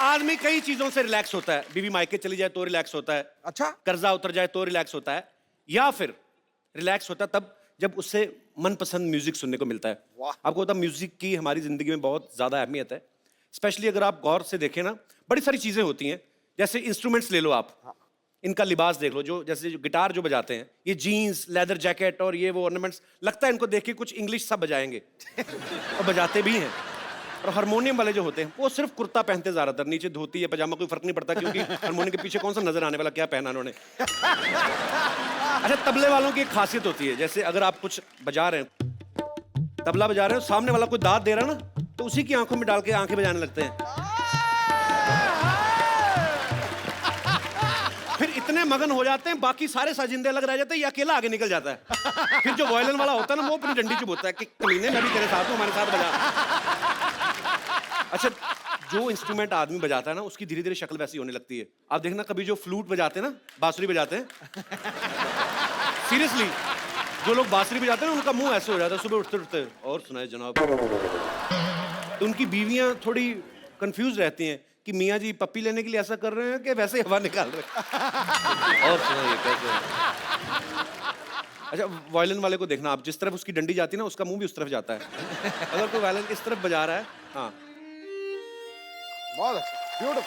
आदमी कई चीजों से रिलैक्स होता है। बीवी मायके चली जाए तो रिलैक्स होता है, अच्छा, कर्जा उतर जाए तो रिलैक्स होता है, या फिर रिलैक्स होता है तब जब उससे मनपसंद म्यूजिक सुनने को मिलता है। वाह। आपको पता, म्यूजिक की हमारी जिंदगी में बहुत ज्यादा अहमियत है। स्पेशली अगर आप गौर से देखें ना, बड़ी सारी चीजें होती हैं। जैसे इंस्ट्रूमेंट्स ले लो आप, इनका लिबास देख लो, जो जैसे जो गिटार जो बजाते हैं, ये जीन्स, लेदर जैकेट और ये वो ऑर्नामेंट्स, लगता है इनको देख के कुछ इंग्लिश सब बजाएंगे और बजाते भी हैं। और हारमोनियम वाले जो होते हैं वो सिर्फ कुर्ता पहनते ज्यादातर, नीचे धोती या पजामा कोई फर्क नहीं पड़ता, क्योंकि हारमोनियम के पीछे कौन सा नजर आने वाला क्या पहना उन्होंने। अच्छा, तबले वालों की एक खासियत होती है, जैसे अगर आप कुछ बजा रहे हैं, तबला बजा रहे हो, सामने वाला कोई दाद दे रहा है ना, तो उसी की आंखों में डाल के आंखें बजाने लगते हैं। फिर इतने मगन हो जाते हैं, बाकी सारे साजिंदे अलग रह जाते हैं, ये अकेला आगे निकल जाता है। फिर जो वायलिन वाला होता है ना, वो अपनी डंडी चुभोता है कि कमीने, मैं भी तेरे साथ हूं, हमारे साथ बजा। अच्छा, जो इंस्ट्रूमेंट आदमी बजाता है ना, उसकी धीरे धीरे शक्ल वैसी होने लगती है। आप देखना, कभी जो फ्लूट बजाते हैं ना, बांसुरी बजाते हैं, सीरियसली जो लोग बांसुरी बजाते हैं ना, उनका मुंह ऐसे हो जाता है सुबह उठते उठते, और सुनाए जनाब। तो उनकी बीवियां थोड़ी कंफ्यूज रहती हैं कि मियाँ जी पप्पी लेने के लिए ऐसा कर रहे हैं कि वैसे हवा निकाल रहे हैं। और सुनाइए कैसे है? अच्छा, वायलिन वाले को देखना आप, जिस तरफ उसकी डंडी जाती है ना, उसका मुंह भी उस तरफ जाता है। अगर कोई वायलिन इस तरफ बजा रहा है, हाँ, बहुत अच्छा, ब्यूटीफुल।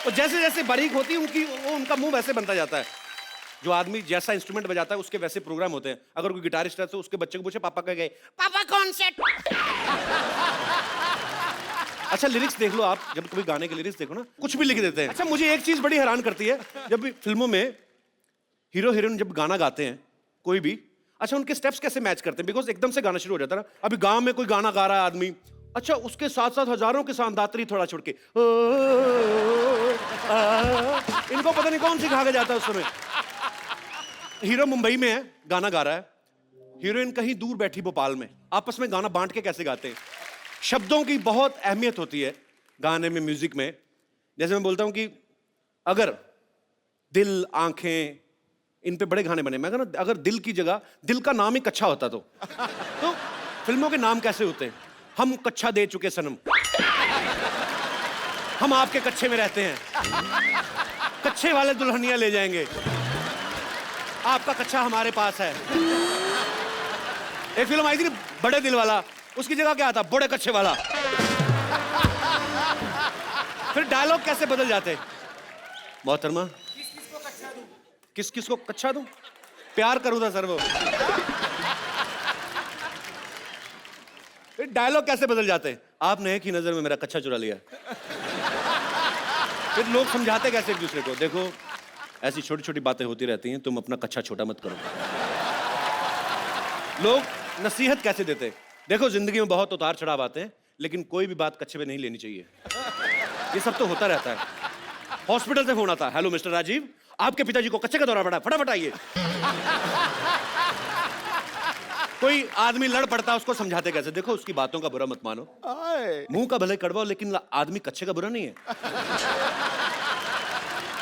तो जैसे जैसे बारीक होती है उनकी, वो उनका मुंह वैसे बनता जाता है। जो आदमी जैसा इंस्ट्रूमेंट बजाता है उसके वैसे प्रोग्राम होते हैं। अगर कोई गिटारिस्ट है तो उसके बच्चे को पूछे पापा कह गए, पापा कौन से। अच्छा, लिरिक्स देख लो आप, जब कभी गाने के लिरिक्स देखो ना, कुछ भी लिख देते हैं। अच्छा, मुझे एक चीज बड़ी हैरान करती है, जब भी फिल्मों में हीरो हीरोइन जब गाना गाते हैं कोई भी, अच्छा उनके स्टेप्स कैसे मैच करते हैं? बिकॉज एकदम से गाना शुरू हो जाता है ना। अभी गांव में कोई गाना गा रहा है आदमी, अच्छा उसके साथ साथ हजारों के साथ दात्री थोड़ा छोड़ के, इनको पता नहीं कौन सिखा के जाता है उस समय। हीरो मुंबई में है, गाना गा रहा है, हीरोइन कहीं दूर बैठी भोपाल में, आपस में गाना बांट के कैसे गाते हैं। शब्दों की बहुत अहमियत होती है गाने में, म्यूजिक में। जैसे मैं बोलता हूं कि अगर दिल, आंखें, इन पे बड़े गाने बने, मैं कहना अगर दिल की जगह दिल का नाम ही कच्चा होता तो फिल्मों के नाम कैसे होते हैं? हम कच्चा दे चुके सनम, हम आपके कच्चे में रहते हैं, कच्चे वाले दुल्हनिया ले जाएंगे, आपका कच्चा हमारे पास है। एक फिल्म आई थी बड़े दिल वाला, उसकी जगह क्या आता, बड़े कच्चे वाला। फिर डायलॉग कैसे बदल जाते, मोहतरमा किस किस को कच्चा दूं, प्यार करूं था सर वो। फिर डायलॉग कैसे बदल जाते, आपने एक ही नजर में मेरा कच्चा चुरा लिया। फिर लोग समझाते कैसे एक दूसरे को, देखो ऐसी छोटी छोटी बातें होती रहती हैं, तुम अपना कच्चा छोटा मत करो। लोग नसीहत कैसे देते, देखो जिंदगी में बहुत उतार चढ़ाव आते हैं, लेकिन कोई भी बात कच्चे में नहीं लेनी चाहिए। ये सब तो होता रहता है। हॉस्पिटल से फोन आता, हेलो मिस्टर राजीव, आपके पिताजी को कच्चे का दौरा पड़ा, फटाफट आइए। कोई आदमी लड़ पड़ता है, उसको समझाते कैसे, देखो उसकी बातों का बुरा मत मानो, मुंह का भले कड़वा, लेकिन आदमी कच्चे का बुरा नहीं है।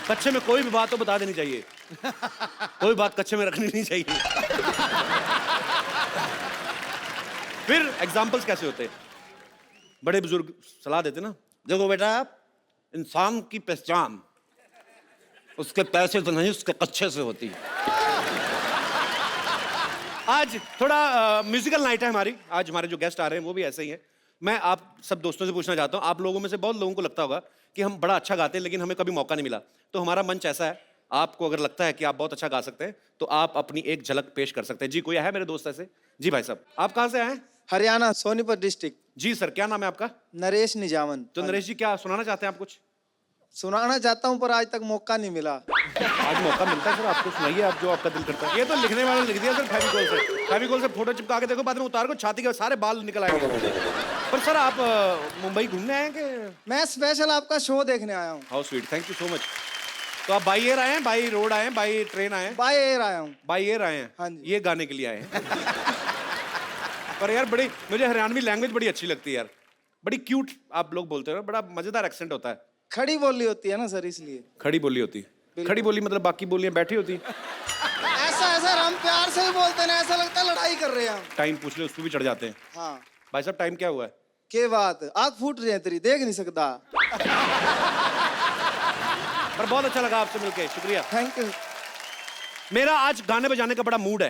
कच्चे में कोई भी बात तो बता देनी चाहिए, कोई बात कच्चे में रखनी नहीं चाहिए। फिर एग्जाम्पल्स कैसे होते, बड़े बुजुर्ग सलाह देते ना, देखो बेटा, इंसान की पहचान उसके पैसे तो नहीं, उसके कच्चे से होती है। आज थोड़ा म्यूजिकल नाइट है हमारी, आज हमारे जो गेस्ट आ रहे हैं वो भी ऐसे ही हैं। मैं आप सब दोस्तों से पूछना चाहता हूँ, आप लोगों में से बहुत लोगों को लगता होगा कि हम बड़ा अच्छा गाते हैं, लेकिन हमें कभी मौका नहीं मिला। तो हमारा मंच ऐसा है, आपको अगर लगता है कि आप बहुत अच्छा गा सकते हैं तो आप अपनी एक झलक पेश कर सकते हैं। जी, कोई है मेरे दोस्त ऐसे? जी भाई साहब, आप कहाँ से आए हैं? हरियाणा, सोनीपत डिस्ट्रिक्ट। जी सर, क्या नाम है आपका? नरेश निजामन। तो नरेश जी, क्या सुनाना चाहते हैं आप कुछ? सुनाना चाहता हूँ पर आज तक मौका नहीं मिला। आज मौका मिलता है सर, आपको सुनाइए, आप जो आपका दिल करता है। ये तो लिखने वाले लिख दिया सर, फेविकोल से फोटो चिपका के देखो, बाद में उतार को छाती के सारे बाल निकल आएंगे। पर सर आप मुंबई घूमने आए हैं कि? मैं स्पेशल आपका शो देखने आया हूँ। How sweet, thank you so much. तो आप बाई एयर आए हैं, बाई रोड आए हैं, बाई ट्रेन आए हैं? बाय एयर आया हूँ। बाई एयर आए हैं? हाँ जी। ये गाने के लिए आए हैं। पर यार बड़ी, मुझे हरियाणवी लैंग्वेज बड़ी अच्छी लगती है यार, बड़ी क्यूट आप लोग बोलते हो ना, बड़ा मजेदार एक्सेंट होता है। खड़ी बोली होती है ना सर, इसलिए। खड़ी बोली होती है? खड़ी बोली मतलब बाकी बोलियां बैठी होती? ऐसा है सर, हम प्यार से ही बोलते हैं, ऐसा लगता है लड़ाई कर रहे हैं हम। टाइम पूछ ले, उस पर भी चढ़ जाते हैं। हाँ भाई साहब, टाइम क्या हुआ है? के बात आग फूट रही है तेरी, देख नहीं सकता। पर बहुत अच्छा लगा आपसे मिलके, शुक्रिया। Thank you. मेरा आज गाने बजाने का बड़ा मूड है।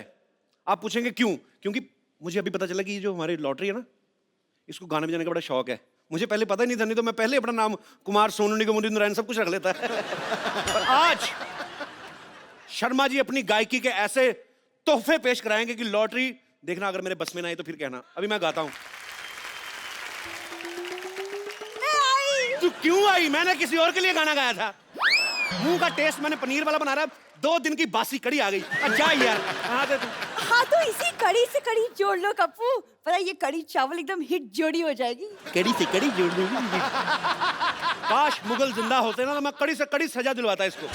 आप पूछेंगे क्यों? क्योंकि मुझे अभी पता चला कि ये जो हमारी लॉटरी है ना, इसको गाने बजाने का बड़ा शौक है। मुझे पहले पता ही नहीं था, नहीं तो मैं पहले अपना नाम कुमार, सोनू निगम, उदित नारायण सब कुछ रख लेता है। पर आज शर्मा जी अपनी गायकी के ऐसे तोहफे पेश कराएंगे कि लॉटरी देखना, अगर मेरे बस में ना आए तो फिर कहना। अभी मैं गाता हूं। तू क्यों आई? मैंने किसी और के लिए गाना गाया था। मुंह का टेस्ट मैंने पनीर वाला बना रहा, 2 दिन की बासी कड़ी आ गई। अच्छा यार, कहाँ थे तुम? हाँ तो इसी कड़ी से कड़ी जोड़ लो कप्पू, पता ये कड़ी चावल एकदम हिट जोड़ी हो जाएगी। कड़ी से कड़ी जोड़ दूंगी। काश मुगल जिंदा होते ना, तो मैं कड़ी से कड़ी सजा दिलवाता इसको।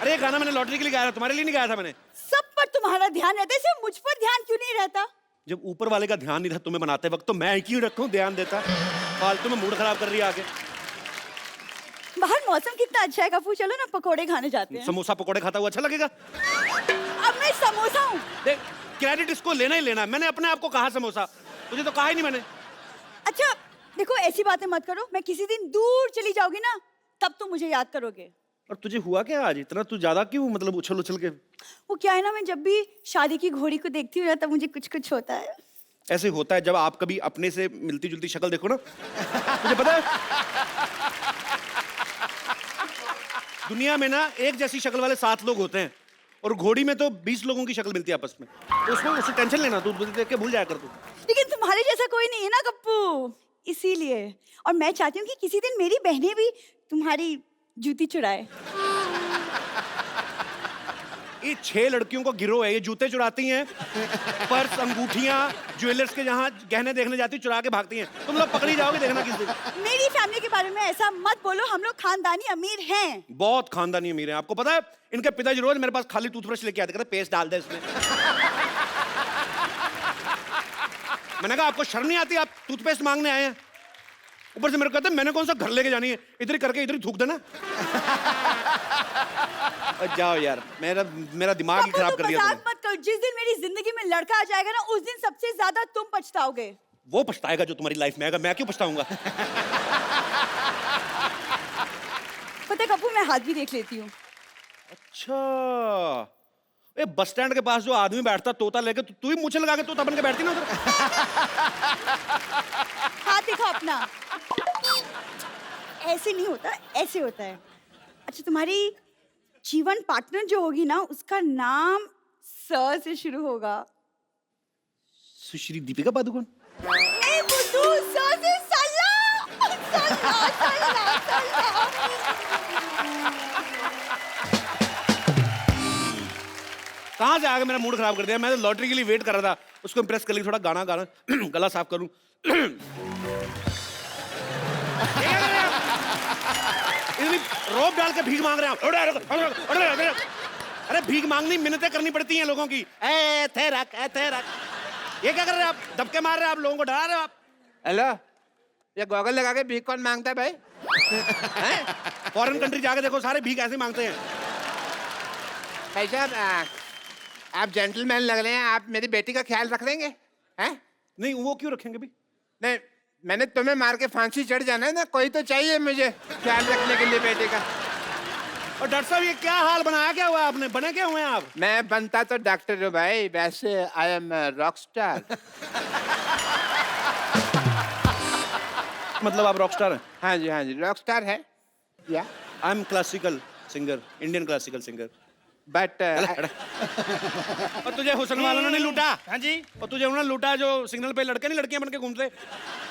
अरे ये गाना मैंने लॉटरी के लिए गाया था, तुम्हारे लिए नहीं गाया था मैंने। सब पर तुम्हारा ध्यान रहता है, सिर्फ मुझ पर ध्यान क्यों नहीं रहता? जब ऊपर वाले का ध्यान नहीं था तुम्हें बनाते वक्त, तो मैं क्यों रखूं ध्यान देता? फालतू में मूड खराब कर रही है आगे। बाहर मौसम कितना अच्छा है कप्पू, चलो ना पकोड़े खाने जाते हैं। समोसा पकोड़े खाता हुआ अच्छा लगेगा? अब मैं समोसा हूँ। देख, क्रेडिट इसको लेना ही लेना। मैंने अपने आप को कहा समोसा, तुझे तो कहा ही नहीं मैंने। अच्छा देखो, ऐसी बातें मत करो, मैं किसी दिन दूर चली जाऊंगी ना, तब तुम मुझे याद करोगे। और तुझे हुआ क्या आज इतना? तू ज्यादा क्यों मतलब उछल उछल के? वो क्या है ना, मैं जब भी शादी की घोड़ी को देखती हूँ ना, तब मुझे कुछ कुछ होता है। ऐसे होता है जब आप कभी अपने से मिलती जुलती शक्ल देखो ना। मुझे पता है, दुनिया में ना एक जैसी शक्ल वाले 7 लोग होते हैं, और घोड़ी में तो 20 लोगों की शक्ल मिलती है आपस में। तो उसमें उससे टेंशन लेना, तू देख के भूल जाया कर तू। लेकिन तुम्हारे जैसा कोई नहीं है ना कप्पू, इसीलिए। और मैं चाहती हूँ कि किसी दिन मेरी बहनें भी तुम्हारी जूती चुराए। ये 6 लड़कियों को गिरोह है, ये जूते चुराती हैं, पर्स, अंगूठियां, ज्वेलर्स के जहां गहने देखने जाती चुरा के भागती हैं। तुम लोग पकड़ी जाओगे, देखना किस दिन। मेरी फैमिली के बारे में ऐसा मत बोलो, हम लोग खानदानी अमीर हैं। बहुत खानदानी अमीर हैं। आपको पता है, इनके पिताजी रोज मेरे पास खाली टूथब्रश लेके आते, कहते पेस्ट डाल दे इसमें। मैंने कहा आपको शर्म नहीं आती, आप टूथपेस्ट मांगने आए हैं? ऊपर से मेरे को कहते हैं मैंने कौन सा घर लेके जानी है, इधर ही करके इधर ही थूक देना। जाओ यार, मेरा दिमाग ही खराब कर दिया मजाक तुमने। मत करो, जिस दिन मेरी जिंदगी में लड़का आ जाएगा ना, उस दिन सबसे ज्यादा तुम पछताओगे। वो पछताएगा जो तुम्हारी लाइफ में आएगा, मैं क्यों पछताऊंगा? पता है कप्पू, मैं हाथ भी देख लेती हूँ। अच्छा, ए बस स्टैंड के पास जो आदमी बैठता तोता लेके, तू ही मुझे लगा के तोता बन के बैठती ना उधर। हाथ दिखा अपना। ऐसे नहीं होता, ऐसे होता है। अच्छा, तुम्हारी जीवन पार्टनर जो होगी ना, उसका नाम स से शुरू होगा। सुश्री दीपिका पादुकोण। नहीं बुद्धू, स से सल्ला। सल्ला, सल्ला, सल्ला। कहाँ से आगे मेरा मूड खराब कर दिया? मैं तो लॉटरी के लिए वेट कर रहा था, उसको इम्प्रेस कर ली, थोड़ा गाना गाना गला साफ करूं। इतनी रोप डाल के भीख मांग रहे हैं आप। अरे भीख मांगनी मिन्नतें करनी पड़ती हैं लोगों की। ए थे रख, ए थे रख। ये क्या कर रहे हैं आप? धक्के मार रहे हैं आप, लोगों को डरा रहे हो आप। हेलो, ये गॉगल लगा के भीख कौन मांगता है भाई? फॉरेन कंट्री जाके देखो, सारे भीख ऐसे ही मांगते हैं। भाई साहब, आप जेंटलमैन लग रहे हैं, आप मेरी बेटी का ख्याल रख लेंगे? हैं? नहीं, वो क्यों रखेंगे भी? नहीं, मैंने तुम्हें मार के फांसी चढ़ जाना है ना, कोई तो चाहिए मुझे ख्याल रखने के लिए बेटे का। और डॉक्टर साहब, ये क्या हाल बनाया, क्या हुआ आपने? बने क्या हुए हैं आप? मैं बनता तो डॉक्टर हूँ भाई, वैसे आई एम रॉक स्टार। मतलब आप रॉक स्टार हैं? हाँ जी, रॉक स्टार है या I am classical singer, Indian classical singer. But और तुझे हुसन वालों ने लूटा? हाँ जी। और तुझे उन्होंने लूटा जो सिग्नल पे लड़के नहीं लड़कियां बन के घूमते।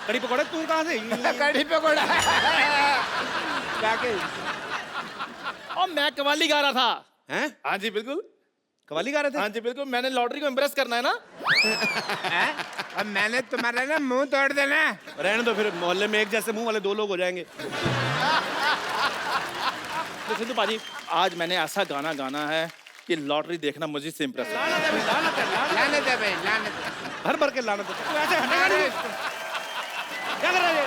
कड़ी पकौड़े तू कहाँ से? कड़ी पकौड़ा जाके। और मैं कव्वाली गा रहा था। हैं? हाँ जी बिल्कुल। कव्वाली गा रहे थे? हाँ जी बिल्कुल, मैंने लॉटरी को इम्प्रेस करना है ना। अब मैंने तुम्हारा ना मुंह तोड़ देना। रहने दो, फिर मोहल्ले में एक जैसे मुंह वाले 2 लोग हो जाएंगे। तो सिद्धू पाजी, आज मैंने ऐसा गाना गाना है कि लॉटरी देखना मुझे से इम्प्रेस है। लानत है भाई, लानत है, लानत है। लानत है भाई, लानत है। भर भर के लानत है। तू ऐसे हटेगा नहीं। क्या कर रहा है ये?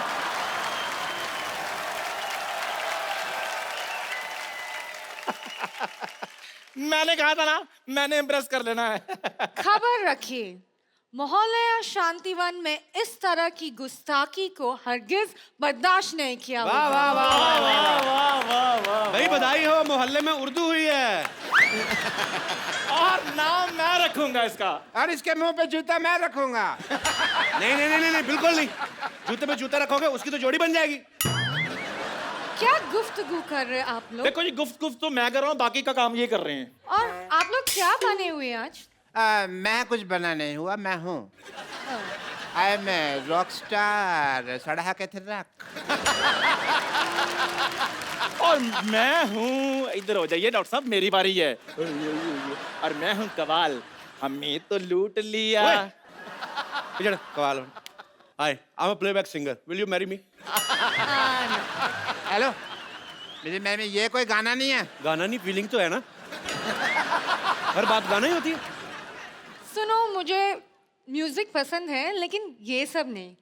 मैंने कहा था ना, मैंने इम्प्रेस कर लेना है। खबर रखिए, मोहल्ला शांतिवन में इस तरह की गुस्ताखी को हरगिज बर्दाश्त नहीं किया वाह होगा। वाह वाह वाह भाई, बधाई हो, मोहल्ले में उर्दू हुई है। और नाम मैं रखूंगा इसका। और इसके मुंह पे जूता मैं रखूंगा। नहीं नहीं नहीं नहीं, बिल्कुल नहीं। जूते पे जूता रखोगे उसकी तो जोड़ी बन जाएगी। क्या गुफ्तगू कर रहे हैं आप लोग? देखो जी, गुफ्त तो मैं कर रहा हूँ, बाकी का काम ये कर रहे हैं। और आप लोग क्या बने हुए हैं आज? मैं कुछ बना नहीं हुआ, मैं हूँ। आई एम रॉक स्टार सड़ा के थे रख। और मैं हूँ, इधर हो जाइए डॉक्टर साहब, मेरी बारी है। और मैं हूँ कवाल, हमें तो लूट लिया। इधर कवाल। Hi, I am a playback singer, will you marry me? Hello, मेरी मैम, ये कोई गाना नहीं है। गाना नहीं, फीलिंग तो है ना। हर बात गाना ही होती है। सुनो, मुझे म्यूजिक पसंद है लेकिन ये सब नहीं।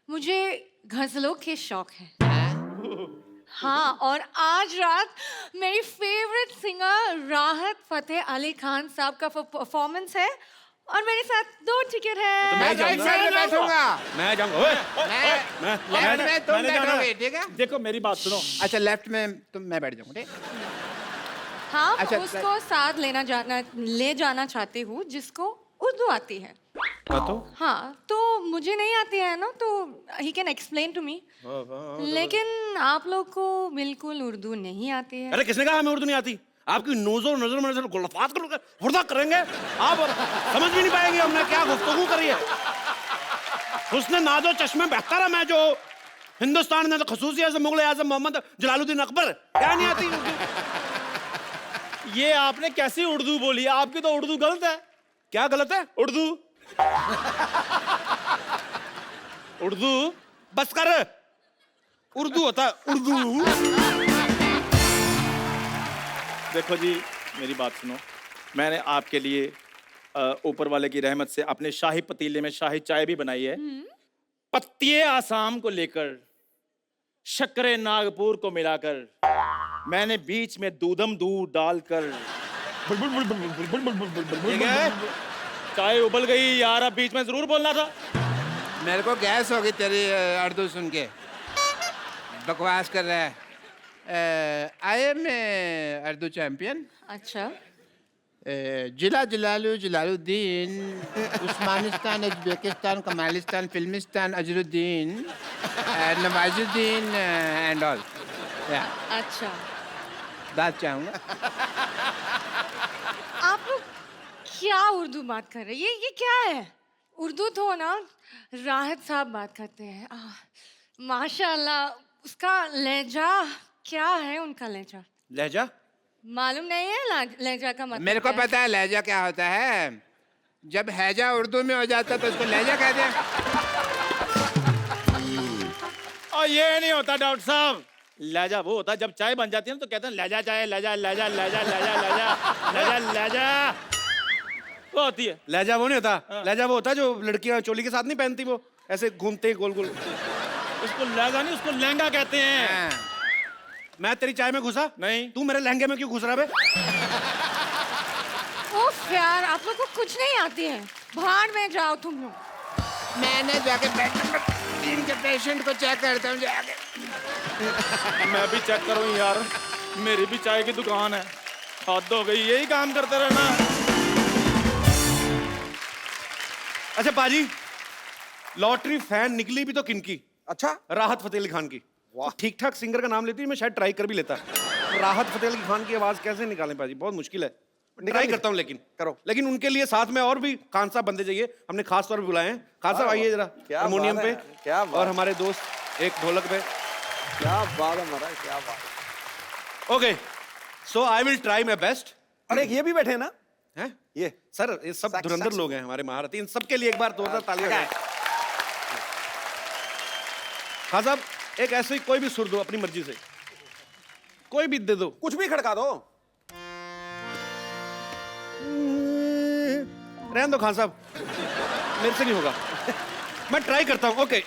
मुझे गजलों के शौक है। हाँ, और आज रात मेरी फेवरेट सिंगर राहत फतेह अली खान साहब का परफॉर्मेंस है और मेरे साथ 2 टिकट है। तो मैं राइट साइड में बैठूंगा। मैं जाऊंगा। ओए, लेफ्ट में तुम मैंने जाना बैठोगे, ठीक है? देखो मेरी बात सुनो। अच्छा, लेफ्ट में तुम, मैं बैठ जाऊंगा, ठीक? हाँ, अच्छा, उसको साथ ले जाना चाहती हूँ जिसको उर्दू आती है। तो हाँ, तो मुझे नहीं आती है ना, तो he can explain to me. लेकिन आप लोग को बिल्कुल उर्दू नहीं आती है। अरे किसने कहा हमें उर्दू नहीं आती? आपकी नोजो नजर में नजर गुलफात करोगे, हुर्दा करेंगे आप, समझ भी नहीं पाएंगे हमने क्या गुफ्तगू करी है। उसने नाजो चश्मे बेहतर है मैं जो हिंदुस्तान में खसूसी है मुगल आजम मोहम्मद जलालुद्दीन अकबर, क्या नहीं आती उर्दू? ये आपने कैसी उर्दू बोली? आपकी तो उर्दू गलत है। क्या गलत है? उर्दू उर्दू बस कर, उर्दू होता है उर्दू। देखो जी, मेरी बात सुनो। मैंने आपके लिए ऊपर वाले की रहमत से अपने शाही पतीले में शाही चाय भी बनाई है। पत्तिये आसाम को लेकर, शक्करे नागपुर को मिलाकर, मैंने बीच में दूधम दूध डालकर ये क्या है? चाय उबल गई यार, अब बीच में जरूर बोलना था। मेरे को गैस होगी तेरी उर्दू सुन के। बकवास कर रहा है। I am Urdu champion. अच्छा, जिला Jalalu Jalaluddin, Usmanistan, Uzbekistan, Kamalistan, Filmistan, Azharuddin, Nawazuddin and all. अच्छा। दाद चाहूँगा। आप लोग क्या उर्दू बात कर रहे हैं? ये क्या है? उर्दू तो ना राहत साहब बात करते हैं। माशाल्लाह, उसका लहजा क्या है? उनका लहजा लहजा मालूम नहीं है? लहजा का मतलब मेरे को क्या है? पता है लहजा क्या होता है। जब हैजा उर्दू में हो जाता है तो उसको लहजा कहते हैं। और ये नहीं होता डॉक्टर साहब, लहजा वो होता है जब चाय बन जाती है ना तो कहते हैं लहजा चाय, लहजा लहजा लहजा लहजा लहजा लहजा लहजा, वो होती है। लहजा वो नहीं होता। लहजा वो होता है जो लड़कियां चोली के साथ नहीं पहनती, वो ऐसे घूमते हैं गोल गोल। उसको लहजा नहीं, उसको लहंगा कहते हैं। हाँ। मैं तेरी चाय में घुसा? नहीं। तू मेरे लहंगे में क्यों घुस रहा बे? उफ यार, आप लोग को कुछ नहीं आती है। भाड़ में जाओ तुम लोग। मैंने जाके बेड नंबर 3 के पेशेंट को चेक करता हूँ जाके। मैं भी चेक करूँ यार, मेरी भी चाय की दुकान है। हद हो गई, यही काम करते रहना। अच्छा पाजी, लॉटरी फैन निकली भी तो किनकी? अच्छा, राहत फतेह अली खान की। ठीक ठाक सिंगर का नाम लेती मैं शायद ट्राई कर भी लेता। राहत फतेह अली खान की आवाज कैसे निकालें पाजी, बहुत मुश्किल है। ट्राई करता हूँ लेकिन करो। लेकिन उनके लिए साथ में और भी खान साहब बंदे चाहिए, हमने खास तौर पे बुलाए हैं। खान साहब आइए जरा क्या हारमोनियम बात पे, है, क्या बात और हमारे दोस्त एक ढोलक पे। क्या बात है महाराज, क्या बात। Okay, so I will try my best. और एक ये भी बैठे हैं ना, हैं ये सर, ये सब साक्ष- धुरंधर साक्ष- लोग हैं हमारे महारथी। इन सबके लिए एक बार जोरदार तालियां बजाएं। खान साहब, एक ऐसे ही कोई भी सुर दो अपनी मर्जी से, कोई भी दे दो। कुछ भी खड़का दो। रहने दो खान साहब, मेरे से नहीं होगा। मैं ट्राई करता हूँ। ओके,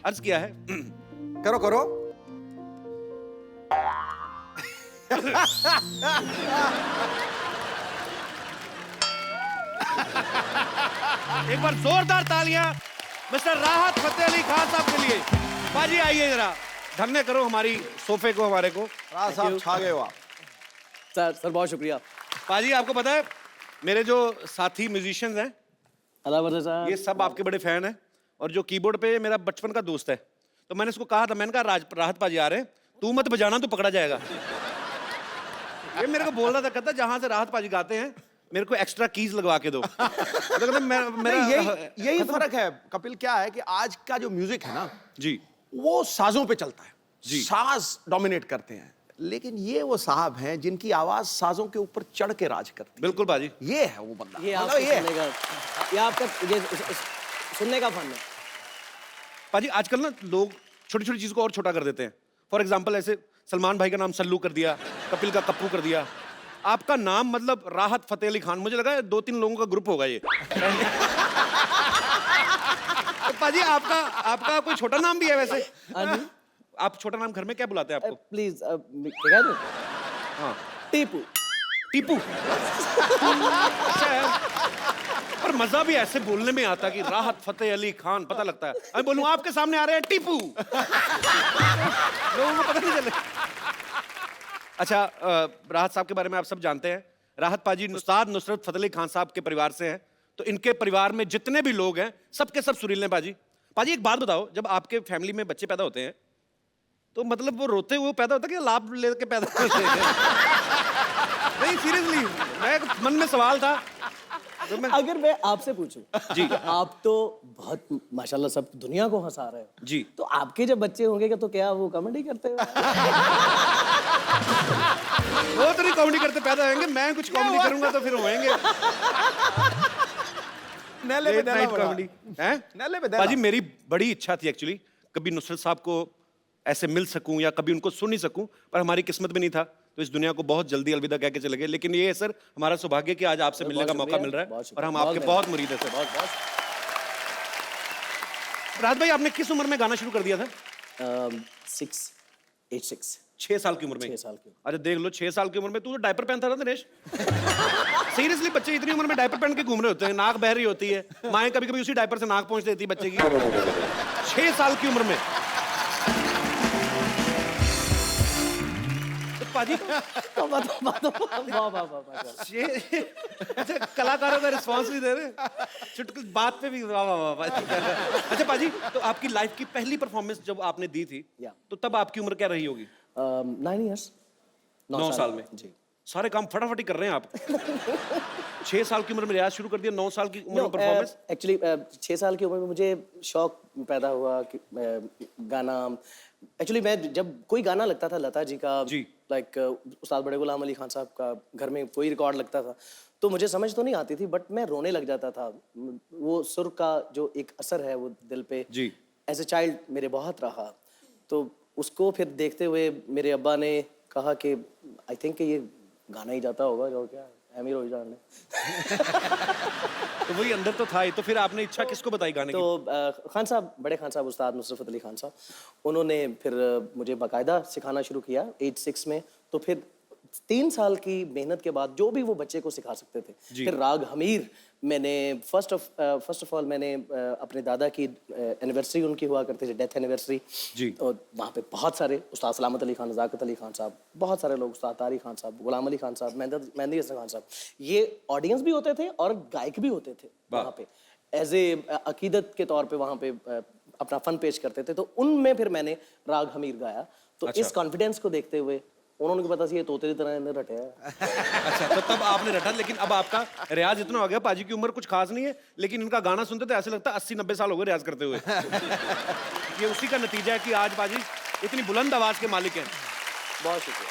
अर्ज किया है। करो करो। एक बार जोरदार तालियां मिस्टर राहत फतेह अली खान साहब के लिए। बाजी आइए जरा, धन्य करो हमारी सोफे को, हमारे को। राज साहब छा गए हो आप। सर बहुत शुक्रिया। पाजी आपको पता है मेरे जो साथी म्यूजिशियंस हैं अल्लाह वजह साहब, ये सब आपके बड़े फैन हैं, और जो कीबोर्ड पे मेरा बचपन का दोस्त है, तो मैंने उसको कहा था, मैंने कहा राहत पाजी आ रहे हैं, तू मत बजाना तो पकड़ा जाएगा। ये मेरे को बोल रहा था, कहता जहां से राहत पाजी गाते हैं मेरे को एक्स्ट्रा कीज लगवा के दो। तो कहता, मेरा यही फर्क है कपिल, क्या है कि आज का जो म्यूजिक है ना जी वो साजों पे चलता है जी। साज डोमिनेट करते हैं, लेकिन ये वो साहब हैं जिनकी आवाज साजों के ऊपर चढ़ के राज करती है। बिल्कुल बाजी। ये है वो बंदा, ये मतलब आपका ये है। सुनने का, ये आपका ये सुनने का फन है। पाजी आजकल ना लोग छोटी छोटी चीज को और छोटा कर देते हैं। फॉर एग्जाम्पल ऐसे सलमान भाई का नाम सल्लू कर दिया, कपिल का कप्पू कर दिया, आपका नाम मतलब राहत फतेह अली खान, मुझे लगा 2-3 लोगों का ग्रुप होगा ये। तो पाजी आपका कोई छोटा नाम भी है वैसे? आप छोटा नाम घर में क्या बुलाते हैं आपको? प्लीज क्या दूं? हाँ टीपू। टीपू। अच्छा है, पर मजा भी ऐसे बोलने में आता कि राहत फतेह अली खान, पता लगता है। मैं बोलूं आपके सामने आ रहे हैं टीपू, लोगों को पता नहीं चले। अच्छा, राहत साहब के बारे में आप सब जानते हैं। राहत पाजी उस्ताद नुसरत फतेह अली खान साहब के परिवार से हैं, तो इनके परिवार में जितने भी लोग हैं सबके सब सुरीले हैं। पाजी एक बात बताओ, जब आपके फैमिली में बच्चे पैदा होते हैं तो मतलब वो रोते हुए पैदा होता है कि लाभ लेके पैदा होते हैं? नहीं सीरियसली, मैं मन में सवाल था तो अगर मैं आपसे पूछूं जी, आप तो बहुत माशाल्लाह सब दुनिया को हंसा रहे हो जी, तो आपके जब बच्चे होंगे तो क्या वो कॉमेडी करते हो? वो तो नहीं कॉमेडी करते पैदा होंगे, मैं कुछ कॉमेडी करूंगा तो फिर होंगे। नेले पे देना पड़ा। कॉमेडी हैं? नेले पे देना। पाजी मेरी बड़ी इच्छा थी एक्चुअली, कभी नुसरत साहब को ऐसे मिल सकूं या कभी उनको सुन नहीं सकूं, पर हमारी किस्मत में नहीं था, तो इस दुनिया को बहुत जल्दी अलविदा कह के चले गए। लेकिन ये है सर हमारा सौभाग्य कि आज आपसे मिलने का मौका मिल रहा है, और हम आपके बहुत मुरीद हैं सर। राहत भाई आपने किस उम्र में गाना शुरू कर दिया था? 6 साल की उम्र में? 6 साल की। अरे देख लो, 6 साल की उम्र में तू तो डायपर पहनता था दिनेश। सीरियसली बच्चे इतनी उम्र में डायपर पहन के घूम रहे होते हैं, नाक बह रही होती है, माएं कभी कभी उसी डायपर से नाक पहुंच देती है बच्चे की। 6 साल की उम्र में तो पाजी अच्छा, कलाकारों का रिस्पॉन्स भी दे रहे, चुटकुल बात पे भी वाह वाह वाह। अच्छा पाजी, तो आपकी लाइफ की पहली परफॉर्मेंस जब आपने दी थी तो तब आपकी उम्र क्या रही होगी? 9 years। 9 साल में जी। सारे काम फटाफटी कर रहे हैं आप। 6 साल की उम्र में रियाज शुरू कर दिया, 9 साल की उम्र में परफॉर्मेंस। एक्चुअली 6 साल की उम्र में मुझे शौक पैदा हुआ कि गाना, एक्चुअली मैं जब कोई गाना लगता था लता जी का, जी, लाइक उस्ताद बड़े गुलाम अली खान साहब का, घर में कोई रिकॉर्ड लगता था तो मुझे समझ तो नहीं आती थी, बट मैं रोने लग जाता था। वो सुर का जो एक असर है वो दिल पे जी, एज ए चाइल्ड मेरे बहुत रहा। तो उसको फिर देखते हुए मेरे अब्बा ने कहा कि आई थिंक ये गाना ही जाता होगा, जो क्या अमीर हो जाने। तो वही अंदर तो था ही। तो फिर आपने इच्छा किसको बताई गाने की? तो खान साहब, बड़े खान साहब, उस्ताद नुसरत अली खान साहब, उन्होंने फिर मुझे बाकायदा सिखाना शुरू किया एज 6 में। तो फिर 3 साल की मेहनत के बाद जो भी वो बच्चे को सिखा सकते थे, फिर राग हमीर मैंने फर्स्ट ऑफ ऑल मैंने अपने दादा की एनिवर्सरी उनकी हुआ करती थी, डेथ एनिवर्सरी जी, और वहाँ पे बहुत सारे उस्ताद सलामत अली खान, नज़ाकत अली खान साहब, बहुत सारे लोग, उस्ताद तारी खान साहब, गुलाम अली खान साहब, मेहंदी हसन खान साहब, ये ऑडियंस भी होते थे और गायक भी होते थे वहाँ पे, एज ए अकीदत के तौर पे वहाँ पे अपना फन पेश करते थे। तो उनमें फिर मैंने राग हमीर गाया। तो इस कॉन्फिडेंस को देखते हुए उन्होंने को पता सी ये तोते की तरह इन्हें रटे है। अच्छा, तो तब आपने रटा। लेकिन अब आपका रियाज इतना हो गया, पाजी की उम्र कुछ खास नहीं है, लेकिन इनका गाना सुनते तो ऐसे लगता है 80-90 साल हो गए रियाज करते हुए। ये उसी का नतीजा है कि आज पाजी इतनी बुलंद आवाज के मालिक हैं। बहुत शुक्रिया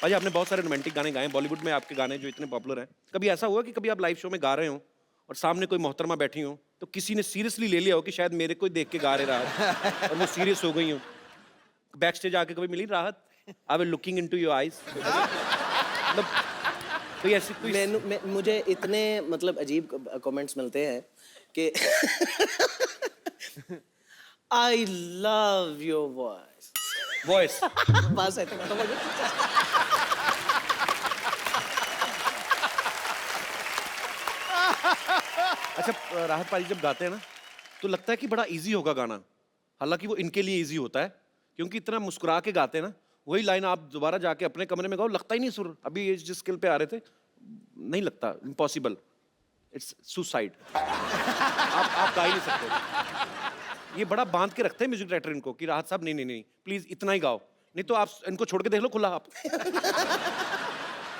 पाजी। आपने बहुत सारे रोमांटिक गाने गाए बॉलीवुड में, आपके गाने जो इतने पॉपुलर हैं। कभी ऐसा हुआ कि कभी आप लाइव शो में गा रहे हो और सामने कोई मोहतरमा बैठी हो तो किसी ने सीरियसली ले लिया हो कि शायद मेरे को देख के गा रहे राहत, और वो सीरियस हो गई हो? बैक स्टेज आके कभी मिली राहत? I was looking into your eyes, मतलब कोई ऐसी कोई मुझे इतने मतलब अजीब कमेंट्स मिलते हैं कि आई लव योर वॉइस बस ऐसे खत्म हो गया। अच्छा राहत पाजी जब गाते हैं ना तो लगता है कि बड़ा इजी होगा गाना, हालांकि वो इनके लिए इजी होता है क्योंकि इतना मुस्कुरा के गाते हैं ना, वही लाइन आप दोबारा जाके अपने कमरे में गाओ, लगता ही नहीं सुर। अभी ये जिस स्किल पे आ रहे थे नहीं लगता, इम्पॉसिबल, इट्स सुसाइड। आप गा ही नहीं सकते। ये बड़ा बांध के रखते हैं म्यूजिक डायरेक्टर इनको कि राहत साहब नहीं नहीं नहीं प्लीज इतना ही गाओ, नहीं तो आप इनको छोड़ के देख लो खुला आप।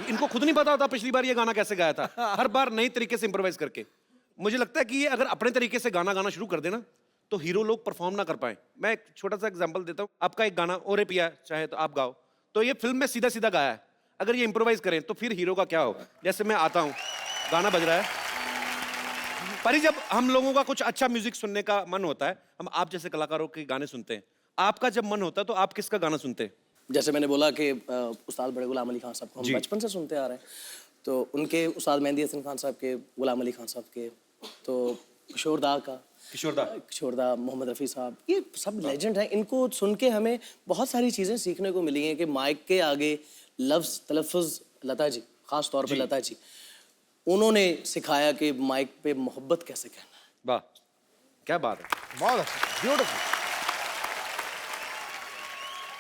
इनको खुद नहीं पता होता पिछली बार ये गाना कैसे गाया था, हर बार नई तरीके से इंप्रोवाइज करके। मुझे लगता है कि ये अगर अपने तरीके से गाना गाना शुरू कर देना तो हीरो लोग परफॉर्म ना कर पाए। मैं एक छोटा सा एग्जांपल देता हूँ, आपका एक गाना ओरे पिया चाहे तो आप गाओ, तो ये फिल्म में सीधा सीधा गाया है, अगर ये इंप्रोवाइज करें तो फिर हीरो का क्या हो। जैसे मैं आता हूँ, गाना बज रहा है, पर जब हम लोगों का कुछ अच्छा म्यूजिक सुनने का मन होता है, हम आप जैसे कलाकारों के गाने सुनते हैं, आपका जब मन होता है तो आप किसका गाना सुनते हैं? जैसे मैंने बोला कि उस्ताद बड़े गुलाम अली खान साहब को हम बचपन से सुनते आ रहे हैं, तो उनके उस्ताद मेहंदी हसन खान साहब के, गुलाम अली खान साहब के, तो किशोरदा का, किशोरदा, मोहम्मद रफ़ी साहब, ये सब लेजेंड हैं। इनको सुन के हमें बहुत सारी चीज़ें सीखने को मिली हैं कि माइक के आगे लफ्ज़ तलफ़ुज़, लता जी ख़ास तौर पे लता जी, उन्होंने सिखाया कि माइक पे मोहब्बत कैसे कहना है। वाह क्या बात है, बहुत अच्छा, ब्यूटीफुल।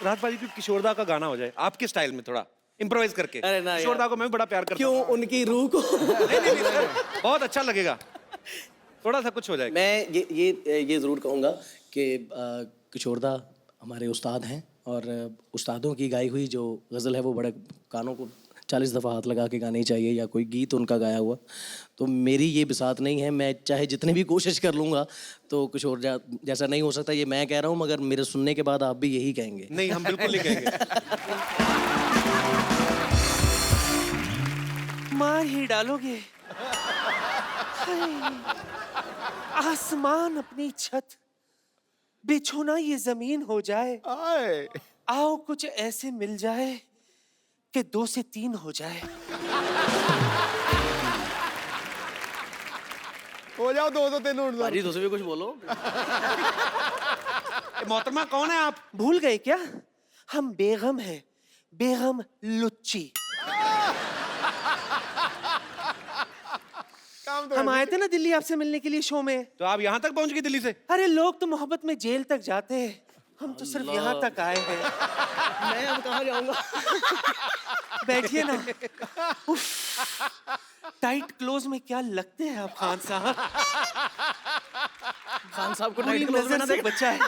राहत पाजी की किशोरदा का गाना हो जाए आपके स्टाइल में थोड़ा इम्प्रोवाइज करके। अरे ना किशोरदा को मैं भी बड़ा प्यार करता हूँ। क्यों उनकी रूह को नहीं, बहुत अच्छा लगेगा, थोड़ा सा कुछ हो जाएगा। मैं ये ज़रूर कहूँगा कि किशोरदा हमारे उस्ताद हैं, और उस्तादों की गाई हुई जो गज़ल है वो बड़े कानों को 40 दफ़ा हाथ लगा के गानी चाहिए, या कोई गीत उनका गाया हुआ। तो मेरी ये बिसात नहीं है, मैं चाहे जितने भी कोशिश कर लूँगा तो किशोर जैसा नहीं हो सकता, ये मैं कह रहा हूँ, मगर मेरे सुनने के बाद आप भी यही कहेंगे। नहीं हम बिल्कुल नहीं कहेंगे। मार ही डालोगे। आसमान अपनी छत, बिछो ना ये जमीन हो जाए। आओ कुछ ऐसे मिल जाए कि 2 से 3 हो जाए। हो जाओ 2 तो 3 उड़ जाओ। भाजी दूसरे भी कुछ बोलो। मोहतरमा कौन है आप? भूल गए क्या? हम बेगम हैं, बेगम लुच्ची। हम आए थे ना दिल्ली आपसे मिलने के लिए शो में। तो आप यहाँ तक पहुँच गए दिल्ली से? अरे लोग तो मोहब्बत में जेल तक जाते हैं, हम तो सिर्फ यहाँ तक आए हैं। मैं अब कहाँ जाऊँगा? बैठिए ना। उफ, टाइट क्लोज में क्या लगते हैं आप खान साहब। खान साहब को पूरी टाइट क्लोज में नजर ना से देख। बचा है।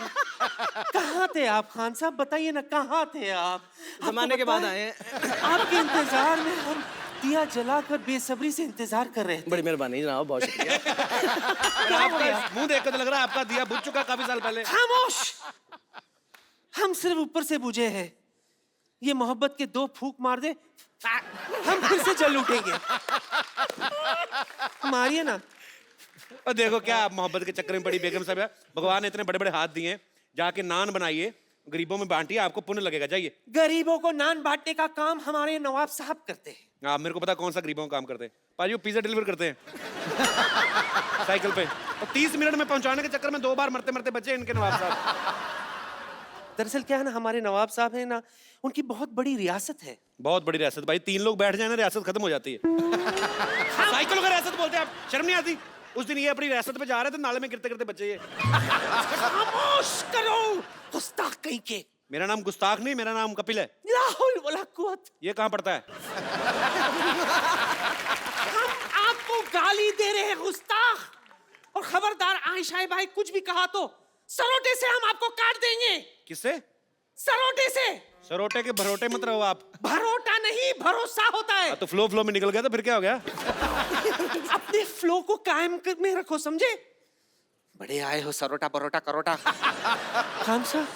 कहाँ थे आप खान साहब, बताइए ना कहाँ थे आप? जमाने के बाद आए हैं। आपके इंतजार में हम दिया जलाकर बेसब्री से इंतजार कर रहे थे। बड़ी मेहरबानी जनाब, बहुत शुक्रिया। आपका मुंह देख कर तो लग रहा है आपका दिया बुझ चुका काफी साल पहले। खामोश, हम सिर्फ ऊपर से बुझे हैं। ये मोहब्बत के 2 फूंक मार दे, हम फिर से जल उठेंगे। मारिए ना। और देखो क्या आप मोहब्बत के चक्कर में पड़ी बेगम साहब। भगवान ने इतने बड़े बड़े हाथ दिए हैं, जाके नान बनाइए, गरीबों में बांटिए, आपको पुण्य लगेगा। जाइए। गरीबों को नान बांटने का काम हमारे नवाब साहब करते हैं। आप मेरे को पता कौन सा गरीबों का काम करते हैं। पाजी वो पिज्जा डिलीवर करते हैं साइकिल पे, और 30 मिनट में पहुंचाने के चक्कर में 2 बार मरते मरते बचे इनके नवाब साहब। दरअसल क्या है ना, हमारे नवाब साहब है ना, उनकी बहुत बड़ी रियासत है। बहुत बड़ी रियासत भाई, 3 लोग बैठ जाए ना रियासत खत्म हो जाती है। साइकिलों का रियासत बोलते हैं आप, शर्म नहीं आती? उस दिन ये अपनी रियासत पे जा रहे थे, नाले में गिरते गिरते बचे ये। खामोश करो, गुस्ताख कहीं के। मेरा नाम गुस्ताख नहीं, मेरा नाम कपिल है। ला हौल वला कुव्वत। ये कहाँ पड़ता है? हम आपको गाली दे रहे हैं गुस्ताख, और खबरदार आयशा भाई कुछ भी कहा तो सरोटे से हम आपको काट देंगे। किससे? सरोटे से। सरोटे के भरोटे मत रहो आप। भरोटा नहीं, भरोसा होता है। तो फ्लो में निकल गया तो फिर क्या हो गया? अपने फ्लो को कायम में रखो, समझे? बड़े आए हो सरोटा बरोटा करोटा। खान साहब,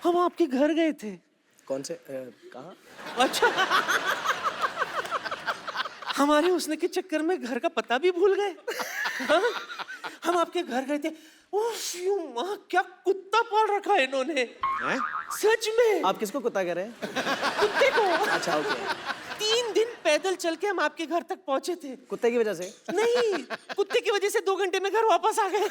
हम आपके घर गए थे। कौन से कहाँ? अच्छा, हमारे उसने के चक्कर में घर का पता भी भूल गए। हाँ? हम आपके घर गए थे। उफ, यूं माँ, क्या कुत्ता पाल रखा है इन्होंने। हैं? सच में। आप किसको कुत्ता कह रहे हैं? कुत्ते को। अच्छा, ओके। 3 दिन पैदल चल के हम आपके घर तक पहुंचे थे। कुत्ते की वजह से? नहीं, कुत्ते की वजह से 2 घंटे में घर वापस आ गए।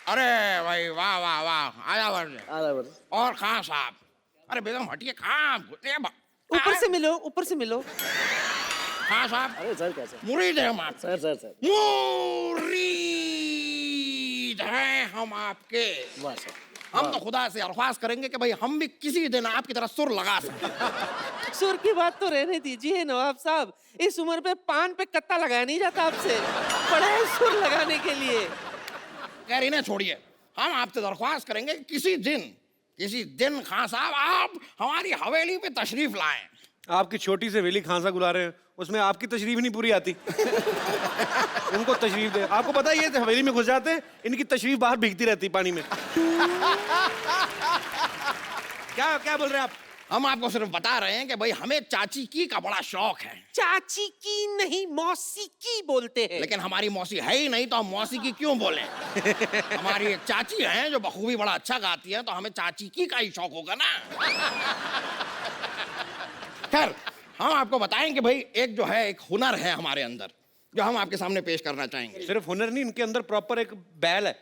अरे भाई वाह वाह वाह, आधा वर्ष आधा वर्ष। और खान साहब, अरे बेगम हटिए, कहाँ आप घुसे? ऊपर से मिलो, ऊपर से मिलो। खान साहब, अरे सर कैसे? मुरीद है हम आप, सर मुरीद हैं हम आपके। वाह सर। हम तो खुदा से अरख्वास्त करेंगे कि भाई हम भी किसी दिन आपकी तरह सुर लगा सकें। सुर की बात तो रहने दीजिए नवाब साहब, इस उम्र पे पान पे कत्ता लगाया नहीं जाता आपसे, पड़ा है सुर लगाने के लिए। खैर इन्हें छोड़िए, हम आपसे दरख्वास्त करेंगे कि किसी दिन खान साहब आप हमारी हवेली पे तशरीफ लाएं। आपकी छोटी से हवेली खांसा गुला रहे हैं, उसमें आपकी तशरीफ नहीं पूरी आती। उनको तशरीफ दे। आपको पता है ये हवेली में घुस जाते हैं, इनकी तशरीफ बाहर भीगती रहती पानी में। क्या बोल रहे हैं आप? हम आपको सिर्फ बता रहे हैं कि भाई हमें चाची की का बड़ा शौक है। चाची की नहीं, मौसी की बोलते हैं। लेकिन हमारी मौसी है ही नहीं तो हम मौसी की क्यों बोले? हमारी एक चाची है जो बखूबी बड़ा अच्छा गाती है, तो हमें चाची की का ही शौक होगा ना। खैर हम आपको बताएं कि भाई एक हुनर है हमारे अंदर जो हम आपके सामने पेश करना चाहेंगे। सिर्फ हुनर नहीं, इनके अंदर प्रॉपर एक बैल है।